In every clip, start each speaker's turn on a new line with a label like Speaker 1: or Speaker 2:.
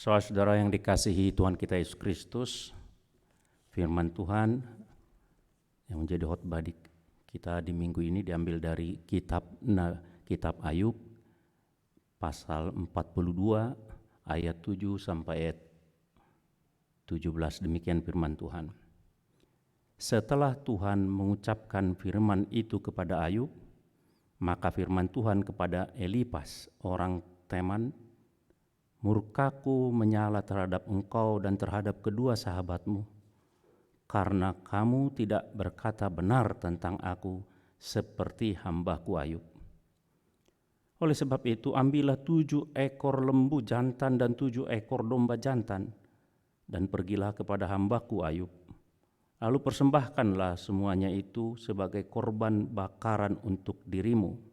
Speaker 1: Saudara-saudara yang dikasihi Tuhan kita Yesus Kristus, firman Tuhan yang menjadi khotbah kita di minggu ini diambil dari kitab Ayub pasal 42 ayat 7 sampai ayat 17. Demikian firman Tuhan. Setelah Tuhan mengucapkan firman itu kepada Ayub, maka firman Tuhan kepada Elifas orang Teman, murkaku menyala terhadap engkau dan terhadap kedua sahabatmu, karena kamu tidak berkata benar tentang aku seperti hambaku Ayub. Oleh sebab itu ambillah 7 ekor lembu jantan dan 7 ekor domba jantan, dan pergilah kepada hambaku Ayub. Lalu persembahkanlah semuanya itu sebagai korban bakaran untuk dirimu.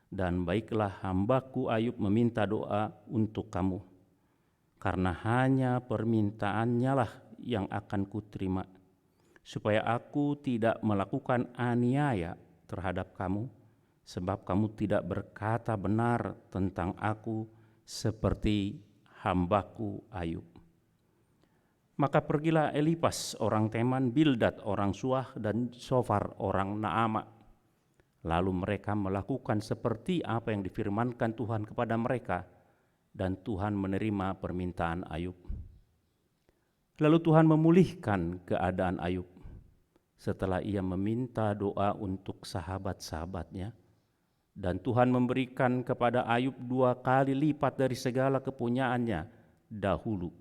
Speaker 1: Dan baiklah hambaku Ayub meminta doa untuk kamu, karena hanya permintaannya lah yang akan kuterima, supaya aku tidak melakukan aniaya terhadap kamu, sebab kamu tidak berkata benar tentang aku seperti hambaku Ayub. Maka pergilah Elifas orang Teman, Bildad orang Suah, dan Sofar orang Naama. Lalu mereka melakukan seperti apa yang difirmankan Tuhan kepada mereka, dan Tuhan menerima permintaan Ayub. Lalu Tuhan memulihkan keadaan Ayub setelah ia meminta doa untuk sahabat-sahabatnya, dan Tuhan memberikan kepada Ayub 2 kali lipat dari segala kepunyaannya dahulu.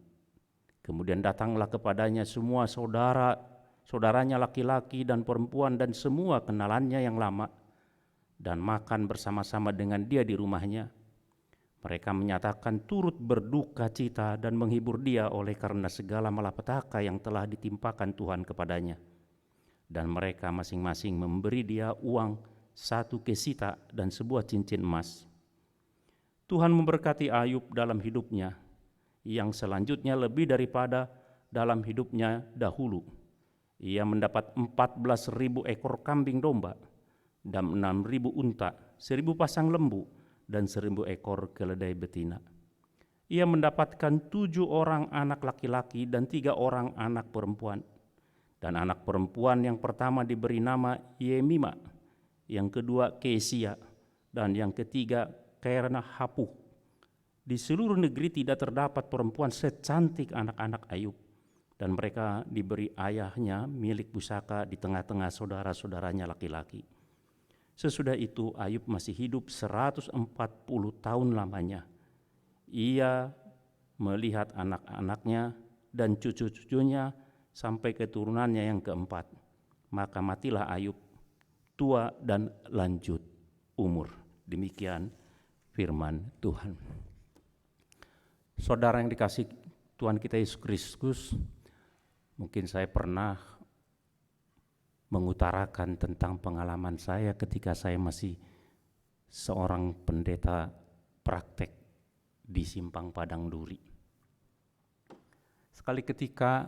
Speaker 1: Kemudian datanglah kepadanya semua saudaranya laki-laki dan perempuan dan semua kenalannya yang lama, dan makan bersama-sama dengan dia di rumahnya. Mereka menyatakan turut berduka cita dan menghibur dia oleh karena segala malapetaka yang telah ditimpakan Tuhan kepadanya. Dan mereka masing-masing memberi dia uang 1 kesita dan sebuah cincin emas. Tuhan memberkati Ayub dalam hidupnya, yang selanjutnya lebih daripada dalam hidupnya dahulu. Ia mendapat 14.000 ekor kambing domba dan 6.000 unta, 1.000 pasang lembu, dan 1.000 ekor keledai betina. Ia mendapatkan 7 orang anak laki-laki dan 3 orang anak perempuan. Dan anak perempuan yang pertama diberi nama Yemima, yang kedua Kesia, dan yang ketiga Karena Hapuh. Di seluruh negeri tidak terdapat perempuan secantik anak-anak Ayub, dan mereka diberi ayahnya milik pusaka di tengah-tengah saudara-saudaranya laki-laki. Sesudah itu Ayub masih hidup 140 tahun lamanya. Ia melihat anak-anaknya dan cucu-cucunya sampai keturunannya yang keempat. Maka matilah Ayub, tua dan lanjut umur. Demikian firman Tuhan. Saudara yang dikasih Tuhan kita Yesus Kristus, mungkin saya pernah mengutarakan tentang pengalaman saya ketika saya masih seorang pendeta praktek di Simpang Padang Duri. Sekali ketika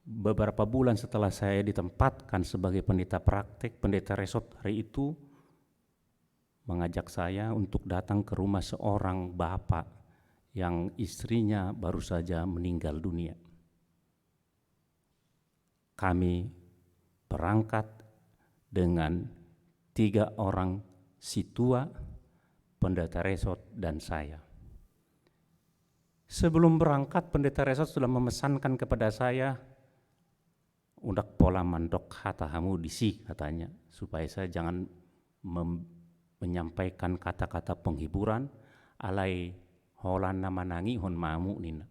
Speaker 1: beberapa bulan setelah saya ditempatkan sebagai pendeta praktek, pendeta resort hari itu mengajak saya untuk datang ke rumah seorang bapak yang istrinya baru saja meninggal dunia. Kami berangkat dengan 3 orang situa, pendeta resort, dan saya. Sebelum berangkat, pendeta resort sudah memesankan kepada saya, "Undak pola mandok hatahamu disi," katanya, supaya saya jangan menyampaikan kata-kata penghiburan, alai holan nama nangi hon mamu nina.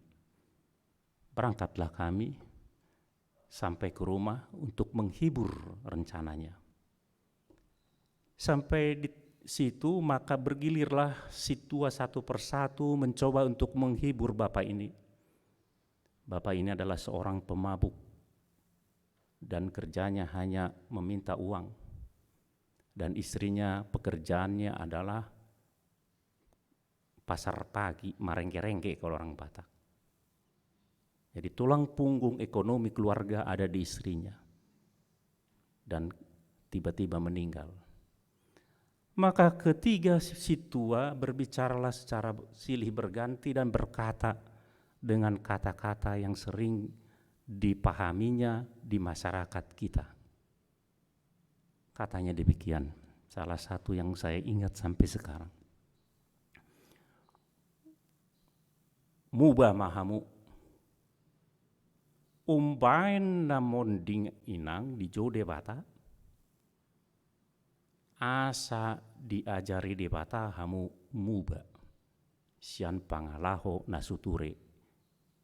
Speaker 1: Berangkatlah kami sampai ke rumah untuk menghibur rencananya. Sampai di situ maka bergilirlah situa satu persatu mencoba untuk menghibur bapak ini. Bapak ini adalah seorang pemabuk dan kerjanya hanya meminta uang. Dan istrinya pekerjaannya adalah pasar pagi, marengke-rengke kalau orang Batak. Jadi tulang punggung ekonomi keluarga ada di istrinya. Dan tiba-tiba meninggal. Maka ketiga si tua berbicaralah secara silih berganti dan berkata, dengan kata-kata yang sering dipahaminya di masyarakat kita. Katanya demikian, salah satu yang saya ingat sampai sekarang. Muba mahamu, umbain namon ding inang di jode bata, asa diajari di bata hamu muba, sian pangalaho nasuture,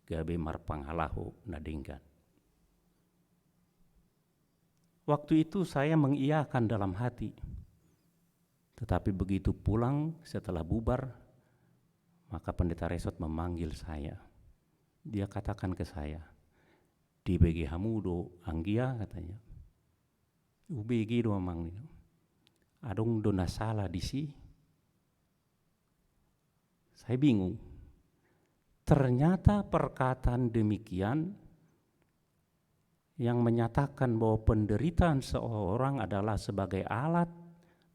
Speaker 1: gabe mar pangalaho nadenggan. Waktu itu saya mengiyakan dalam hati, tetapi begitu pulang setelah bubar, maka Pendeta Resot memanggil saya. Dia katakan ke saya, di BG Hamudo Anggia katanya, UBG do amang nino, adong dona salah di si. Saya bingung. Ternyata perkataan demikian yang menyatakan bahwa penderitaan seorang adalah sebagai alat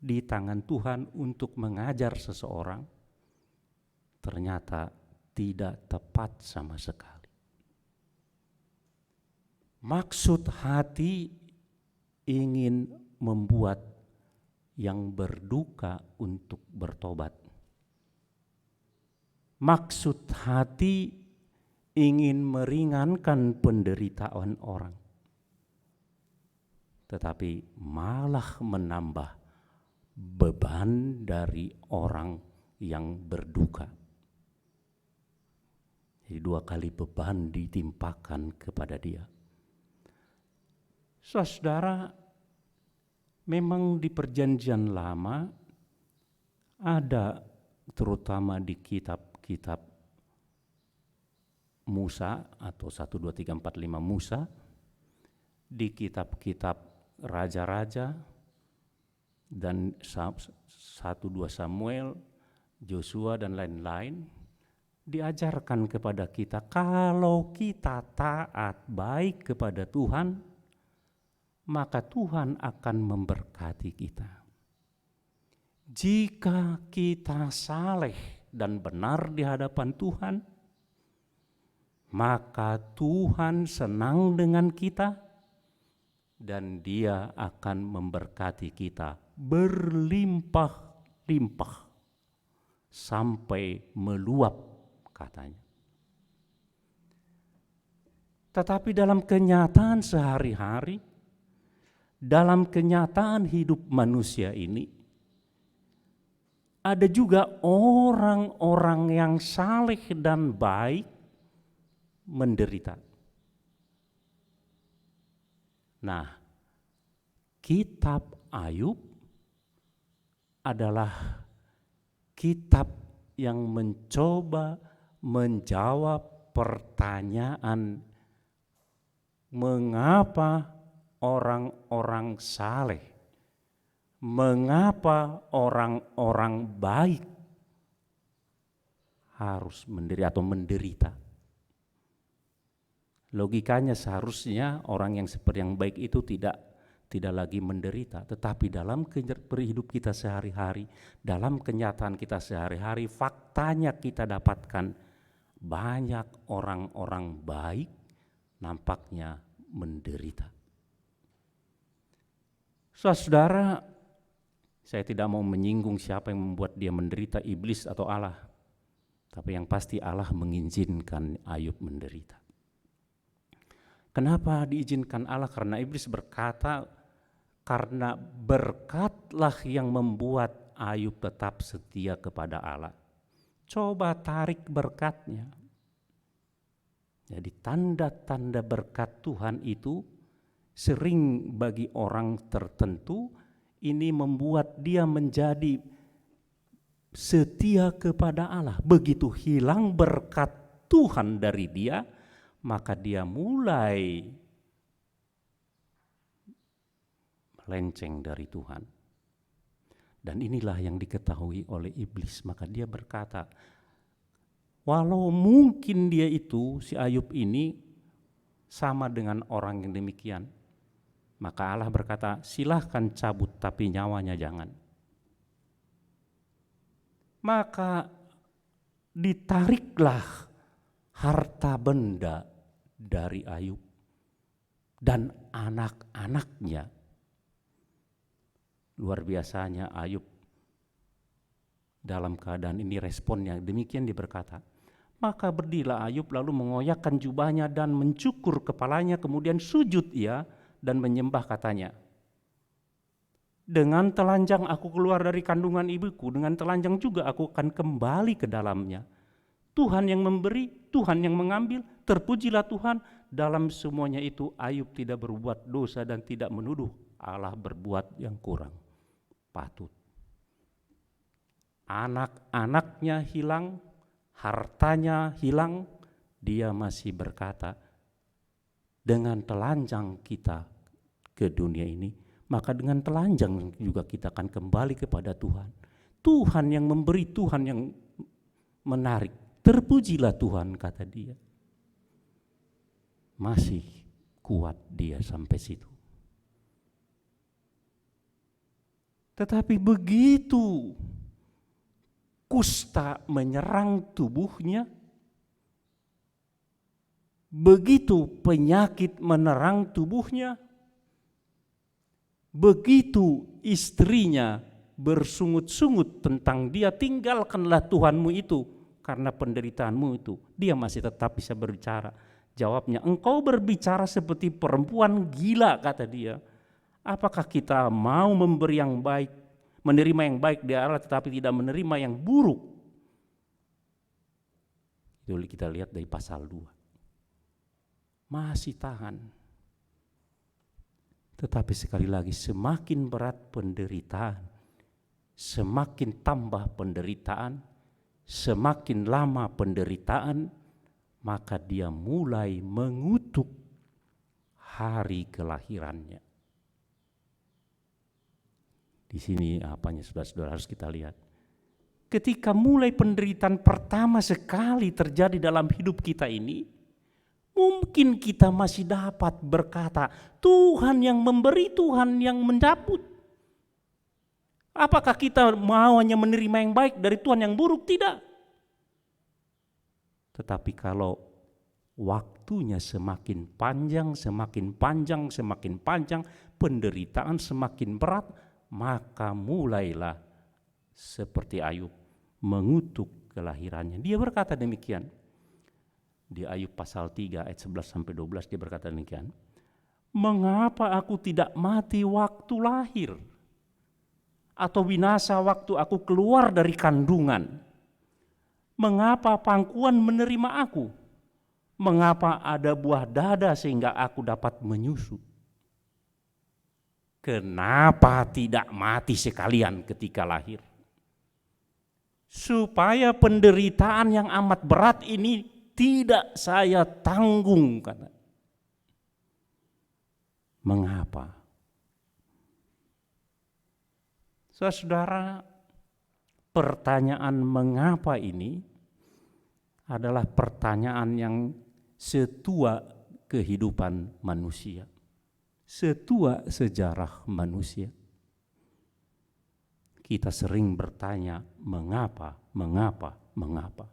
Speaker 1: di tangan Tuhan untuk mengajar seseorang, ternyata tidak tepat sama sekali. Maksud hati ingin membuat yang berduka untuk bertobat. Maksud hati ingin meringankan penderitaan orang, tetapi malah menambah beban dari orang yang berduka. Jadi 2 kali beban ditimpakan kepada dia. Saudara, memang di Perjanjian Lama ada, terutama di kitab-kitab Musa atau 1, 2, 3, 4, 5 Musa, di kitab-kitab raja-raja dan 1, 2 Samuel, Joshua dan lain-lain, diajarkan kepada kita kalau kita taat baik kepada Tuhan, maka Tuhan akan memberkati kita. Jika kita saleh dan benar di hadapan Tuhan, maka Tuhan senang dengan kita dan Dia akan memberkati kita berlimpah-limpah sampai meluap, katanya. Tetapi dalam kenyataan sehari-hari, dalam kenyataan hidup manusia ini, ada juga orang-orang yang saleh dan baik menderita. Nah, kitab Ayub adalah kitab yang mencoba menjawab pertanyaan mengapa orang-orang saleh, mengapa orang-orang baik harus menderita atau menderita. Logikanya seharusnya orang yang seperti yang baik itu tidak lagi menderita, tetapi dalam hidup kita sehari-hari, dalam kenyataan kita sehari-hari, faktanya kita dapatkan banyak orang-orang baik nampaknya menderita. Saudara, saya tidak mau menyinggung siapa yang membuat dia menderita, iblis atau Allah, tapi yang pasti Allah mengizinkan Ayub menderita. Kenapa diizinkan Allah? Karena iblis berkata, karena berkatlah yang membuat Ayub tetap setia kepada Allah. Coba tarik berkatnya. Jadi tanda-tanda berkat Tuhan itu sering bagi orang tertentu ini membuat dia menjadi setia kepada Allah. Begitu hilang berkat Tuhan dari dia, maka dia mulai melenceng dari Tuhan. Dan inilah yang diketahui oleh iblis. Maka dia berkata, walau mungkin dia itu, si Ayub ini sama dengan orang yang demikian, maka Allah berkata, silahkan cabut tapi nyawanya jangan. Maka ditariklah harta benda dari Ayub dan anak-anaknya. Luar biasanya Ayub dalam keadaan ini responnya demikian, dia berkata, maka berdirilah Ayub lalu mengoyakkan jubahnya dan mencukur kepalanya, kemudian sujud ia dan menyembah, katanya, dengan telanjang aku keluar dari kandungan ibuku, dengan telanjang juga aku akan kembali ke dalamnya. Tuhan yang memberi, Tuhan yang mengambil, terpujilah Tuhan. Dalam semuanya itu Ayub tidak berbuat dosa dan tidak menuduh Allah berbuat yang kurang patut. Anak-anaknya hilang, hartanya hilang, dia masih berkata, dengan telanjang kita ke dunia ini, maka dengan telanjang juga kita akan kembali kepada Tuhan. Tuhan yang memberi, Tuhan yang menarik. Terpujilah Tuhan, kata dia. Masih kuat dia sampai situ. Tetapi begitu kusta menyerang tubuhnya, begitu penyakit menyerang tubuhnya, begitu istrinya bersungut-sungut tentang dia, tinggalkanlah Tuhanmu itu karena penderitaanmu itu, dia masih tetap bisa berbicara. Jawabnya, engkau berbicara seperti perempuan gila, kata dia. Apakah kita mau memberi yang baik, menerima yang baik dari Allah tetapi tidak menerima yang buruk? Itu kita lihat dari pasal 2. Masih tahan. Tetapi sekali lagi, semakin berat penderitaan, semakin tambah penderitaan, semakin lama penderitaan, maka dia mulai mengutuk hari kelahirannya. Di sini apanya saudara-saudara harus kita lihat. Ketika mulai penderitaan pertama sekali terjadi dalam hidup kita ini, mungkin kita masih dapat berkata, Tuhan yang memberi, Tuhan yang mencabut. Apakah kita mau hanya menerima yang baik dari Tuhan yang buruk? Tidak. Tetapi kalau waktunya semakin panjang, semakin panjang, semakin panjang, penderitaan semakin berat, maka mulailah seperti Ayub mengutuk kelahirannya. Dia berkata demikian. Di Ayub pasal 3 ayat 11-12 dia berkata demikian. Mengapa aku tidak mati waktu lahir? Atau binasa waktu aku keluar dari kandungan? Mengapa pangkuan menerima aku? Mengapa ada buah dada sehingga aku dapat menyusu? Kenapa tidak mati sekalian ketika lahir? Supaya penderitaan yang amat berat ini tidak saya tanggung, kata. Mengapa? Saudara, pertanyaan mengapa ini adalah pertanyaan yang setua kehidupan manusia, setua sejarah manusia. Kita sering bertanya, mengapa, mengapa, mengapa.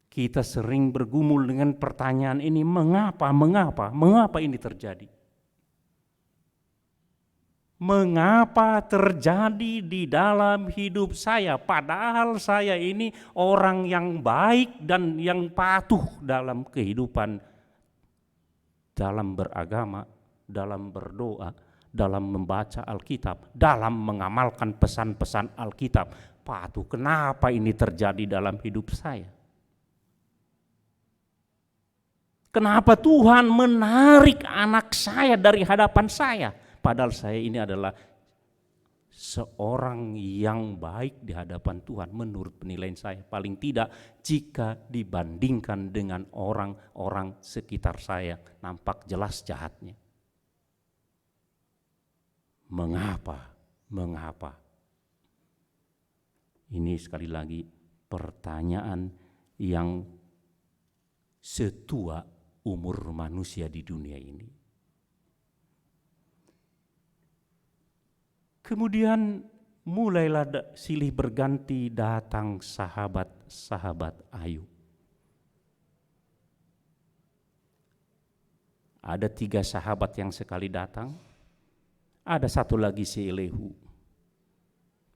Speaker 1: Kita sering bergumul dengan pertanyaan ini, mengapa, mengapa, mengapa ini terjadi? Mengapa terjadi di dalam hidup saya, padahal saya ini orang yang baik dan yang patuh dalam kehidupan, dalam beragama, dalam berdoa, dalam membaca Alkitab, dalam mengamalkan pesan-pesan Alkitab. Patuh, kenapa ini terjadi dalam hidup saya? Kenapa Tuhan menarik anak saya dari hadapan saya? Padahal saya ini adalah seorang yang baik di hadapan Tuhan menurut penilaian saya. Paling tidak jika dibandingkan dengan orang-orang sekitar saya, nampak jelas jahatnya. Mengapa? Mengapa? Ini sekali lagi pertanyaan yang setua umur manusia di dunia ini. Kemudian mulailah silih berganti datang sahabat-sahabat Ayub. Ada 3 sahabat yang sekali datang, ada satu lagi si Elihu.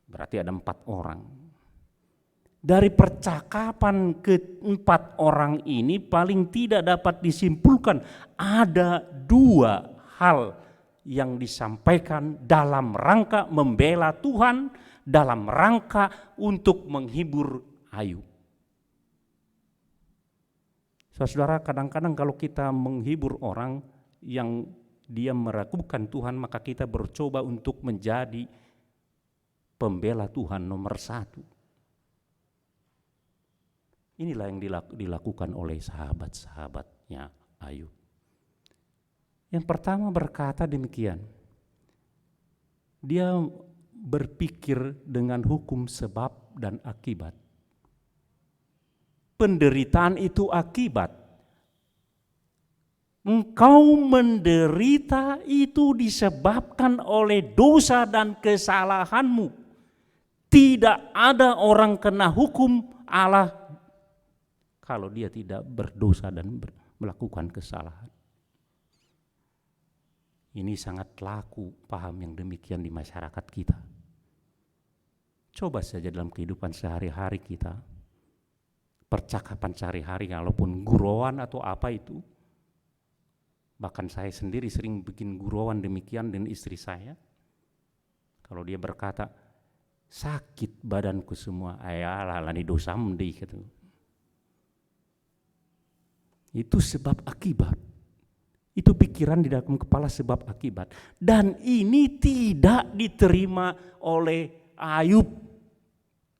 Speaker 1: Berarti ada 4 orang. Dari percakapan ke-4 orang ini paling tidak dapat disimpulkan ada 2 hal yang disampaikan dalam rangka membela Tuhan, dalam rangka untuk menghibur Ayub. Saudara, kadang-kadang kalau kita menghibur orang yang dia meragukan Tuhan, maka kita bercoba untuk menjadi pembela Tuhan nomor 1. Inilah yang dilakukan oleh sahabat-sahabatnya Ayub. Yang pertama berkata demikian, dia berpikir dengan hukum sebab dan akibat. Penderitaan itu akibat. Engkau menderita itu disebabkan oleh dosa dan kesalahanmu. Tidak ada orang kena hukum Allah kalau dia tidak berdosa dan melakukan kesalahan. Ini sangat laku paham yang demikian di masyarakat kita. Coba saja dalam kehidupan sehari-hari kita, percakapan sehari-hari, walaupun gurauan atau apa itu, bahkan saya sendiri sering bikin gurauan demikian dengan istri saya. Kalau dia berkata, sakit badanku semua, ayalah ini dosa mendih gitu. Itu sebab akibat. Itu pikiran di dalam kepala sebab akibat. Dan ini tidak diterima oleh Ayub.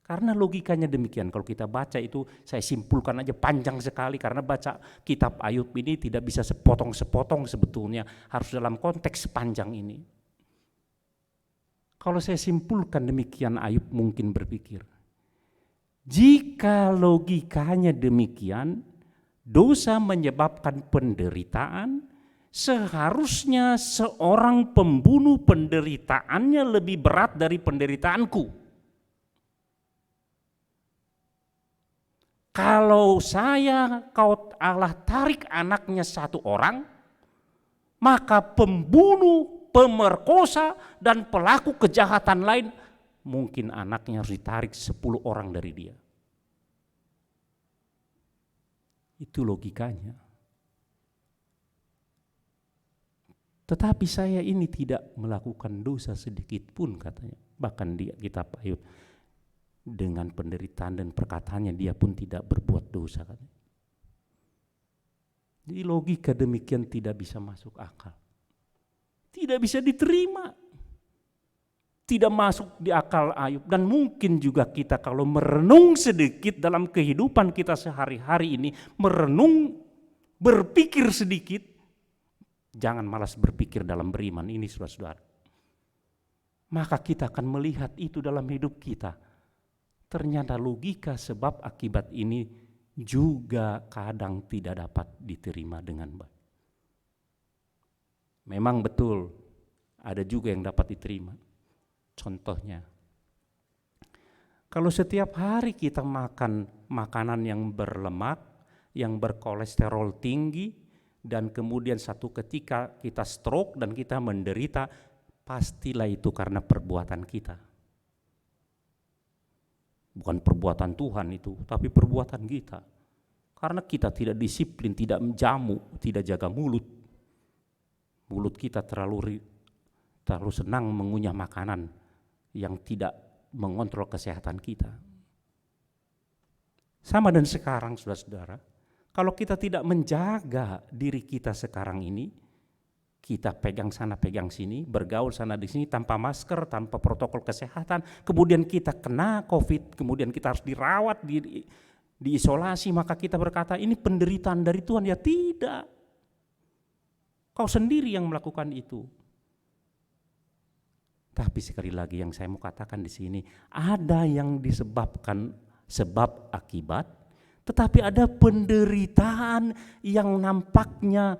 Speaker 1: Karena logikanya demikian. Kalau kita baca itu, saya simpulkan aja panjang sekali. Karena baca kitab Ayub ini tidak bisa sepotong-sepotong sebetulnya. Harus dalam konteks sepanjang ini. Kalau saya simpulkan demikian, Ayub mungkin berpikir, jika logikanya demikian, dosa menyebabkan penderitaan, seharusnya seorang pembunuh penderitaannya lebih berat dari penderitaanku. Kalau Allah tarik anaknya 1 orang, maka pembunuh, pemerkosa, dan pelaku kejahatan lain, mungkin anaknya harus ditarik 10 orang dari dia. Itu logikanya. Tetapi saya ini tidak melakukan dosa sedikit pun katanya. Bahkan di kitab Ayub dengan penderitaan dan perkataannya dia pun tidak berbuat dosa katanya. Jadi logika demikian tidak bisa masuk akal. Tidak bisa diterima. Tidak masuk di akal Ayub. Dan mungkin juga kita kalau merenung sedikit dalam kehidupan kita sehari-hari ini, merenung, berpikir sedikit, jangan malas berpikir dalam beriman ini saudara-saudara. Maka kita akan melihat itu dalam hidup kita. Ternyata logika sebab akibat ini juga kadang tidak dapat diterima dengan baik. Memang betul, ada juga yang dapat diterima. Contohnya, kalau setiap hari kita makan makanan yang berlemak, yang berkolesterol tinggi, dan kemudian satu ketika kita stroke dan kita menderita, pastilah itu karena perbuatan kita. Bukan perbuatan Tuhan itu, tapi perbuatan kita. Karena kita tidak disiplin, tidak menjamu, tidak jaga mulut. Mulut kita terlalu senang mengunyah makanan yang tidak mengontrol kesehatan kita. Sama dan sekarang saudara-saudara, kalau kita tidak menjaga diri kita sekarang ini, kita pegang sana pegang sini, bergaul sana di sini tanpa masker, tanpa protokol kesehatan, kemudian kita kena COVID, kemudian kita harus dirawat, diisolasi, maka kita berkata ini penderitaan dari Tuhan. Ya tidak. Kau sendiri yang melakukan itu. Tapi sekali lagi yang saya mau katakan di sini, ada yang disebabkan sebab akibat, tetapi ada penderitaan yang nampaknya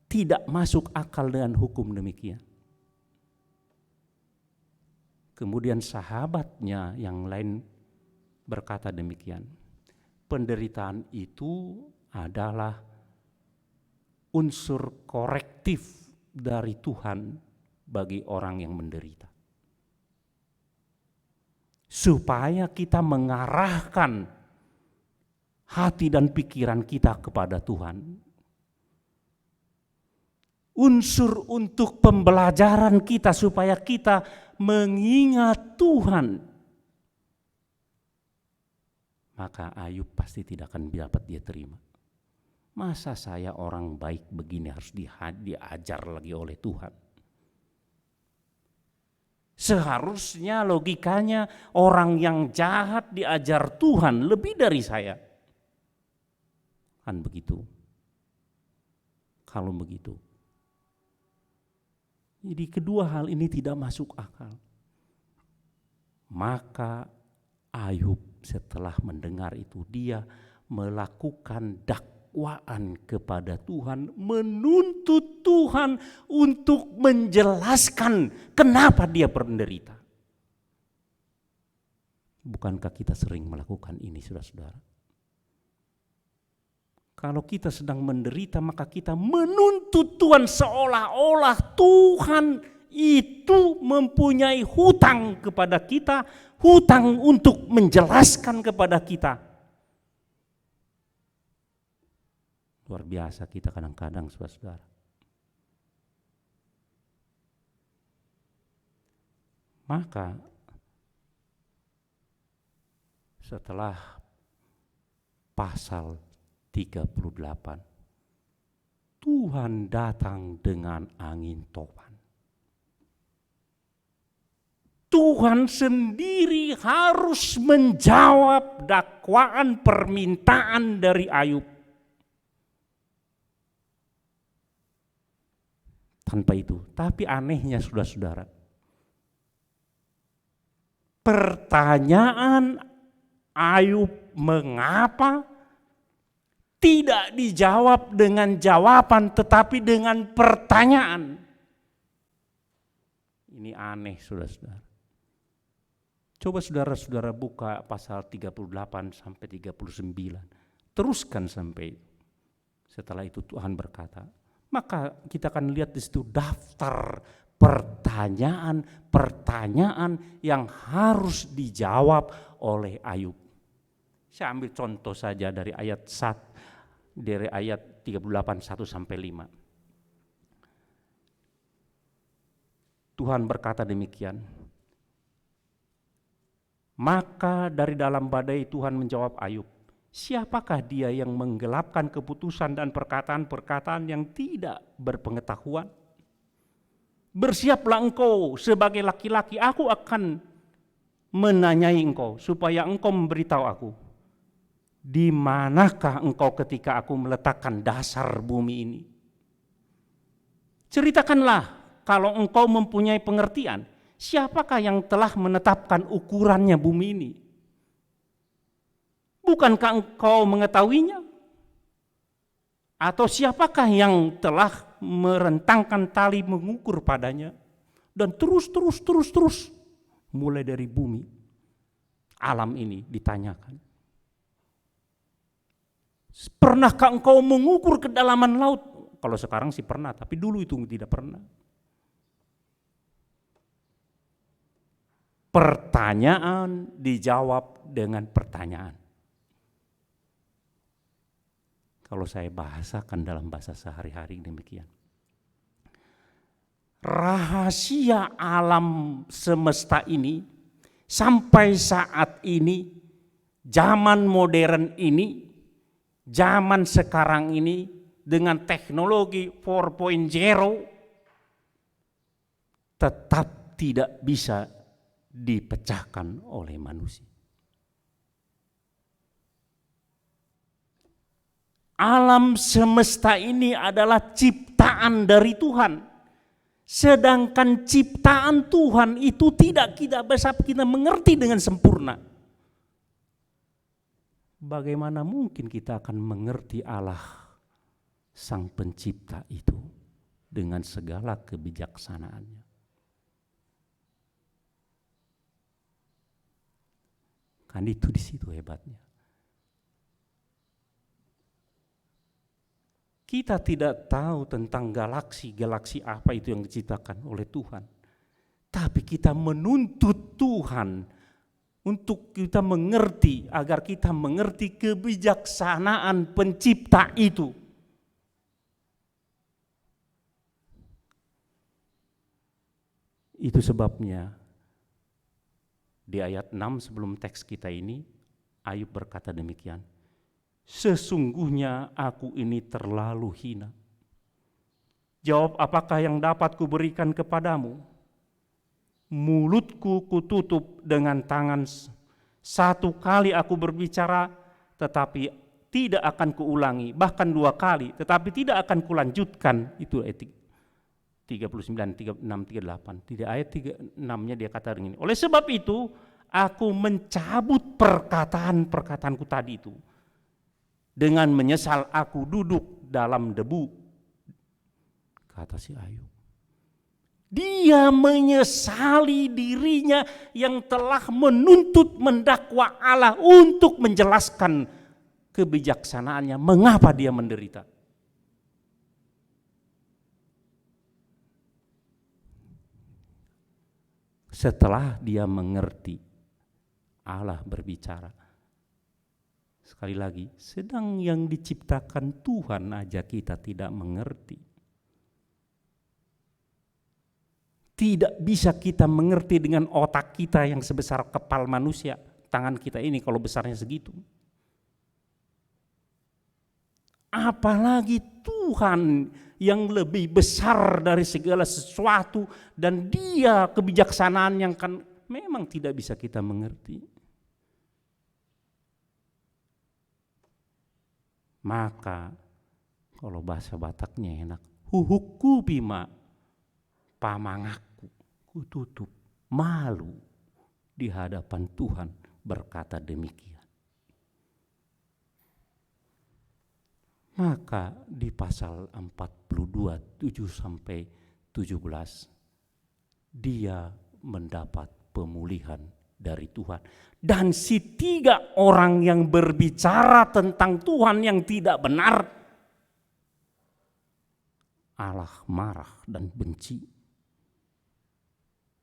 Speaker 1: tidak masuk akal dengan hukum demikian. Kemudian sahabatnya yang lain berkata demikian, penderitaan itu adalah unsur korektif dari Tuhan bagi orang yang menderita. Supaya kita mengarahkan hati dan pikiran kita kepada Tuhan. Unsur untuk pembelajaran kita supaya kita mengingat Tuhan. Maka Ayub pasti tidak akan dapat dia terima. Masa saya orang baik begini harus diajar lagi oleh Tuhan? Seharusnya logikanya orang yang jahat diajar Tuhan lebih dari saya. Kan begitu. Kalau begitu. Jadi kedua hal ini tidak masuk akal. Maka Ayub setelah mendengar itu dia melakukan dakwaan kepada Tuhan, menuntut Tuhan untuk menjelaskan kenapa dia menderita. Bukankah kita sering melakukan ini, saudara-saudara? Kalau kita sedang menderita, maka kita menuntut Tuhan seolah-olah Tuhan itu mempunyai hutang kepada kita, hutang untuk menjelaskan kepada kita. Luar biasa kita kadang-kadang, saudara-saudara. Maka setelah pasal 38, Tuhan datang dengan angin topan. Tuhan sendiri harus menjawab dakwaan permintaan dari Ayub. Tanpa itu, tapi anehnya saudara-saudara, pertanyaan Ayub mengapa tidak dijawab dengan jawaban tetapi dengan pertanyaan. Ini aneh saudara-saudara. Coba saudara-saudara buka pasal 38 sampai 39. Teruskan sampai setelah itu Tuhan berkata. Maka kita akan lihat di situ daftar pertanyaan-pertanyaan yang harus dijawab oleh Ayub. Saya ambil contoh saja dari ayat 38 1 sampai 5. Tuhan berkata demikian. Maka dari dalam badai Tuhan menjawab Ayub, siapakah dia yang menggelapkan keputusan dan perkataan-perkataan yang tidak berpengetahuan? Bersiaplah engkau sebagai laki-laki, aku akan menanyai engkau supaya engkau memberitahu aku. Di manakah engkau ketika aku meletakkan dasar bumi ini? Ceritakanlah kalau engkau mempunyai pengertian, siapakah yang telah menetapkan ukurannya bumi ini? Bukankah engkau mengetahuinya? Atau siapakah yang telah merentangkan tali mengukur padanya? Dan terus mulai dari bumi, alam ini ditanyakan. Pernahkah engkau mengukur kedalaman laut? Kalau sekarang sih pernah, tapi dulu itu tidak pernah. Pertanyaan dijawab dengan pertanyaan. Kalau saya bahasakan dalam bahasa sehari-hari demikian. Rahasia alam semesta ini sampai saat ini, zaman modern ini, zaman sekarang ini dengan teknologi 4.0 tetap tidak bisa dipecahkan oleh manusia. Alam semesta ini adalah ciptaan dari Tuhan. Sedangkan ciptaan Tuhan itu tidak bisa kita mengerti dengan sempurna. Bagaimana mungkin kita akan mengerti Allah Sang Pencipta itu dengan segala kebijaksanaannya? Kan itu di situ hebatnya. Kita tidak tahu tentang galaksi apa itu yang diciptakan oleh Tuhan. Tapi kita menuntut Tuhan untuk kita mengerti, agar kita mengerti kebijaksanaan pencipta itu. Itu sebabnya di ayat 6 sebelum teks kita ini, Ayub berkata demikian. Sesungguhnya aku ini terlalu hina. Jawab apakah yang dapat kuberikan kepadamu? Mulutku kututup dengan tangan. Satu kali aku berbicara, tetapi tidak akan kuulangi. Bahkan 2 kali, tetapi tidak akan kulanjutkan. Itu ayat 39, 36, 38. Di ayat 36-nya dia kata begini. Oleh sebab itu, aku mencabut perkataan-perkataanku tadi itu. Dengan menyesal aku duduk dalam debu, kata si Ayub. Dia menyesali dirinya yang telah menuntut mendakwa Allah untuk menjelaskan kebijaksanaannya, mengapa dia menderita. Setelah dia mengerti Allah berbicara. Sekali lagi, sedang yang diciptakan Tuhan aja kita tidak mengerti. Tidak bisa kita mengerti dengan otak kita yang sebesar kepal manusia. Tangan kita ini kalau besarnya segitu. Apalagi Tuhan yang lebih besar dari segala sesuatu, dan dia kebijaksanaan yang kan memang tidak bisa kita mengerti. Maka kalau bahasa Bataknya enak, huhukku bima pamangaku, kututup malu di hadapan Tuhan berkata demikian. Maka di pasal 42, 7 sampai 17, dia mendapat pemulihan dari Tuhan. Dan si 3 orang yang berbicara tentang Tuhan yang tidak benar, Allah marah dan benci.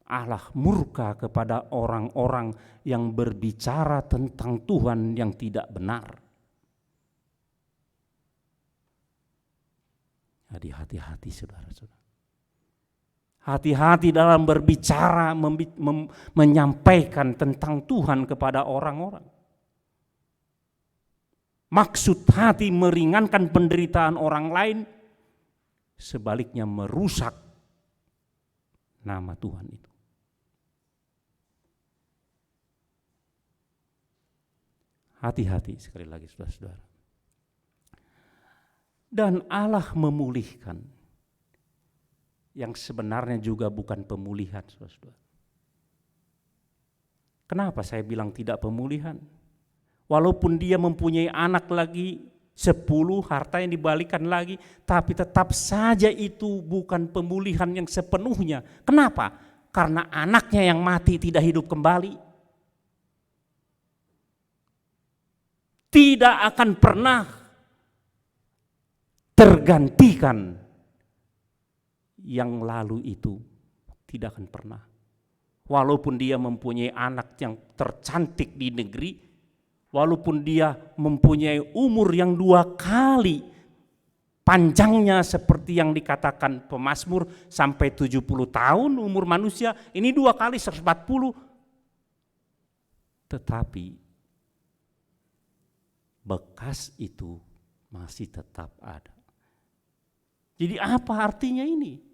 Speaker 1: Allah murka kepada orang-orang yang berbicara tentang Tuhan yang tidak benar. Jadi hati-hati saudara-saudara. Hati-hati dalam berbicara, menyampaikan tentang Tuhan kepada orang-orang. Maksud hati meringankan penderitaan orang lain, sebaliknya merusak nama Tuhan itu. Hati-hati sekali lagi saudara-saudara. Dan Allah memulihkan yang sebenarnya juga bukan pemulihan, saudara-saudara. Kenapa saya bilang tidak pemulihan? Walaupun dia mempunyai anak lagi 10, harta yang dibalikan lagi, tapi tetap saja itu bukan pemulihan yang sepenuhnya. Kenapa? Karena anaknya yang mati tidak hidup kembali. Tidak akan pernah tergantikan. Yang lalu itu tidak akan pernah. Walaupun dia mempunyai anak yang tercantik di negeri, walaupun dia mempunyai umur yang 2 kali panjangnya seperti yang dikatakan pemazmur sampai 70 tahun umur manusia, ini 2 kali 140. Tetapi bekas itu masih tetap ada. Jadi apa artinya ini?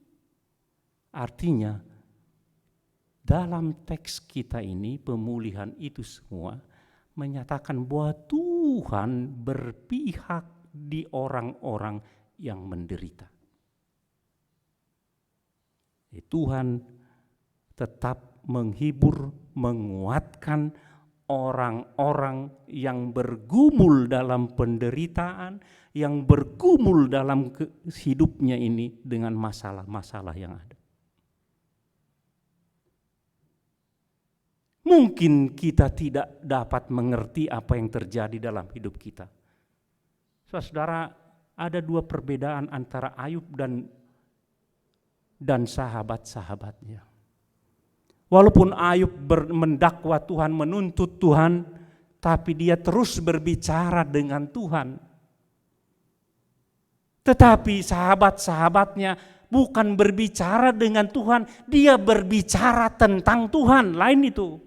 Speaker 1: Artinya dalam teks kita ini pemulihan itu semua menyatakan bahwa Tuhan berpihak di orang-orang yang menderita. Tuhan tetap menghibur, menguatkan orang-orang yang bergumul dalam penderitaan, yang bergumul dalam hidupnya ini dengan masalah-masalah yang ada. Mungkin kita tidak dapat mengerti apa yang terjadi dalam hidup kita. Saudara, ada dua perbedaan antara Ayub dan sahabat-sahabatnya. Walaupun Ayub mendakwa Tuhan, menuntut Tuhan, tapi dia terus berbicara dengan Tuhan. Tetapi sahabat-sahabatnya bukan berbicara dengan Tuhan, dia berbicara tentang Tuhan, lain itu.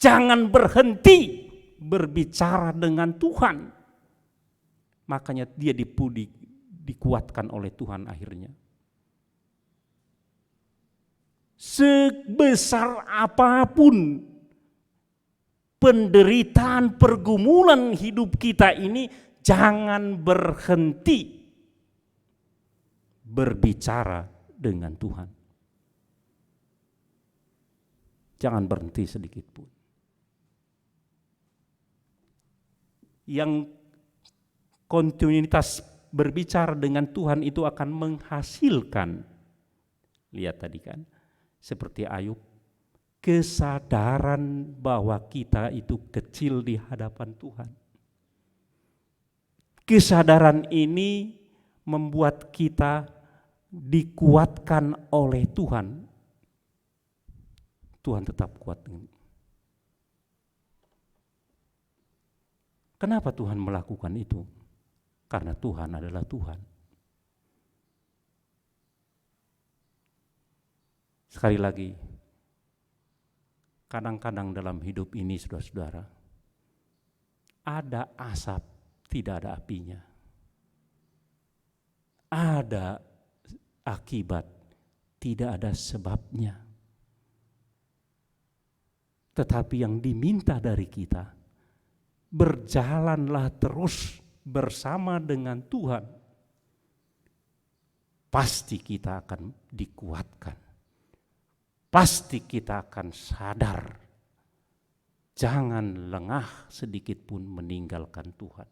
Speaker 1: Jangan berhenti berbicara dengan Tuhan. Makanya dia dikuatkan oleh Tuhan akhirnya. Sebesar apapun penderitaan, pergumulan hidup kita ini, jangan berhenti berbicara dengan Tuhan. Jangan berhenti sedikit pun. Yang kontinuitas berbicara dengan Tuhan itu akan menghasilkan, lihat tadi kan, seperti Ayub, kesadaran bahwa kita itu kecil di hadapan Tuhan. Kesadaran ini membuat kita dikuatkan oleh Tuhan. Tuhan tetap kuat. Kenapa Tuhan melakukan itu? Karena Tuhan adalah Tuhan. Sekali lagi, kadang-kadang dalam hidup ini, saudara-saudara, ada asap, tidak ada apinya. Ada akibat, tidak ada sebabnya. Tetapi yang diminta dari kita, berjalanlah terus bersama dengan Tuhan. Pasti kita akan dikuatkan. Pasti kita akan sadar. Jangan lengah sedikit pun meninggalkan Tuhan.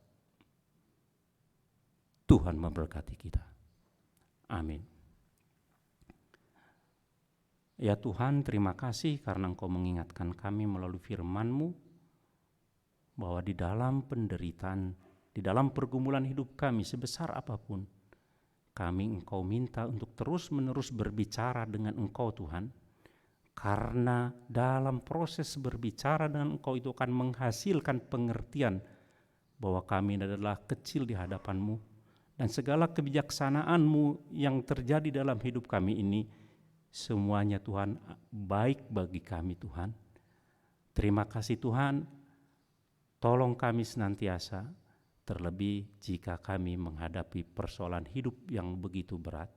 Speaker 1: Tuhan memberkati kita. Amin. Ya Tuhan, terima kasih karena Engkau mengingatkan kami melalui firman-Mu bahwa di dalam penderitaan, di dalam pergumulan hidup kami sebesar apapun, kami Engkau minta untuk terus-menerus berbicara dengan Engkau Tuhan, karena dalam proses berbicara dengan Engkau itu akan menghasilkan pengertian bahwa kami adalah kecil di hadapan-Mu, dan segala kebijaksanaan-Mu yang terjadi dalam hidup kami ini, semuanya Tuhan baik bagi kami Tuhan. Terima kasih Tuhan. Tolong kami senantiasa, terlebih jika kami menghadapi persoalan hidup yang begitu berat.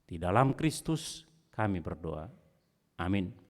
Speaker 1: Di dalam Kristus kami berdoa. Amin.